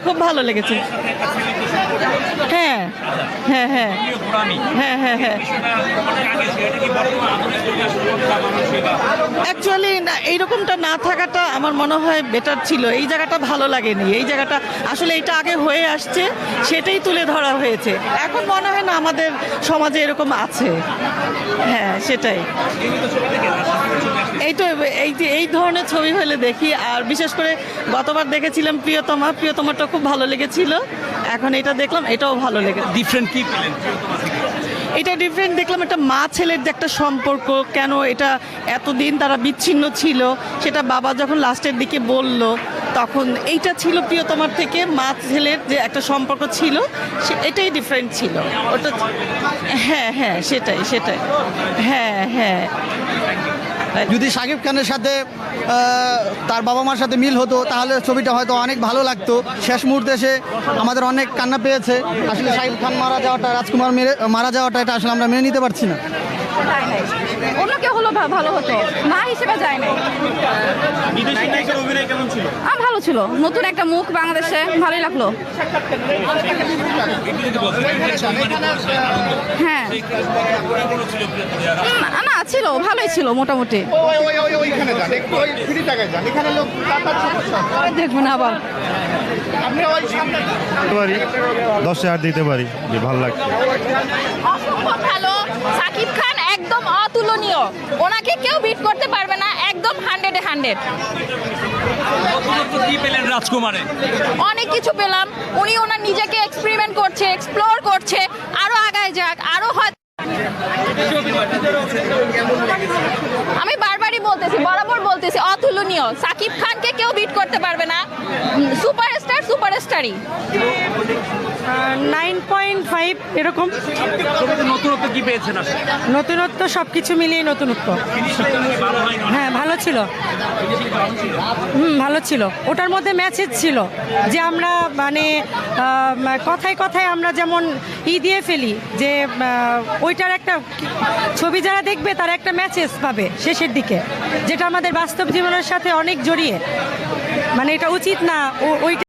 খুব ভালো লেগেছে। হ্যাঁ হ্যাঁ হ্যাঁ হ্যাঁ হ্যাঁ হ্যাঁ অ্যাকচুয়ালি এইরকমটা না থাকাটা আমার মনে হয় বেটার ছিল। এই জায়গাটা ভালো লাগেনি, এই জায়গাটা আসলে এটা আগে হয়ে আসছে, সেটাই তুলে ধরা হয়েছে। এখন মনে হয় না আমাদের সমাজে এরকম আছে। হ্যাঁ সেটাই। এই তো এই ধরনের ছবি হলে দেখি। আর বিশেষ করে গতবার দেখেছিলাম প্রিয়তমাটা খুব ভালো লেগেছিল। এখন এটা দেখলাম, এটাও ভালো লেগেছে। ডিফারেন্ট কি পেলেন? এটা ডিফারেন্ট দেখলাম, একটা মা ছেলের যে একটা সম্পর্ক, কেন এটা এতদিন তারা বিচ্ছিন্ন ছিল, সেটা বাবা যখন লাস্টের দিকে বলল, তখন এইটা ছিল প্রিয়তমার থেকে মা ছেলের যে একটা সম্পর্ক ছিল, এটাই ডিফারেন্ট ছিল ওটা। হ্যাঁ হ্যাঁ সেটাই সেটাই। হ্যাঁ হ্যাঁ। যদি শাকিব খানের সাথে তার বাবা মার সাথে মিল হতো তাহলে ছবিটা হয়তো অনেক ভালো লাগতো। শেষ মুহূর্তে এসে আমাদের অনেক কান্না পেয়েছে। আসলে শাকিব খান মারা যাওয়াটা, রাজকুমার মারা যাওয়াটা, এটা আসলে আমরা মেনে নিতে পারছি না। অন্য কেউ হলো ভালো হতো, মা হিসেবে যায় নাই। ভালো ছিল, নতুন একটা মুখ বাংলাদেশে, ভালোই লাগলো। হ্যাঁ না ছিল, ভালোই ছিল মোটামুটি। দেখবো না আবার 10,000 দিতে পারি, যে ভালো লাগছে। অসম্ভব ভালো। শাকিব খান একদম অতুলনীয়, ওনাকে কেউ বিট করতে পারবে না, একদম 100-এ 100। কি পেলেন রাজকুমারে? অনেক কিছু পেলাম। উনি ওনার নিজেকে এক্সপেরিমেন্ট করছে, এক্সপ্লোর করছে, আরো আগায় যাক, আরো হয়। আমি বারবারই বলতেছি, বরাবর বলতেছি, অতুলনীয়। শাকিব খানকে কেউ বিট করতে পারবে না। সুপারস্টারই। 9.5 এরকম। নতুনত্ব কি পেয়েছেন আপনি? নতুনত্ব সব কিছু মিলিয়ে নতুনত্ব। হ্যাঁ ভালো ছিল। ভালো ছিল। ওটার মধ্যে মেসেজ ছিল যে আমরা মানে কথায় কথায় আমরা যেমন দিয়ে ফেলি, যে ওইটার একটা ছবি যারা দেখবে তারা একটা মেসেজ পাবে শেষের দিকে, যেটা আমাদের বাস্তব জীবনের সাথে অনেক জড়িয়ে। মানে এটা উচিত না ওই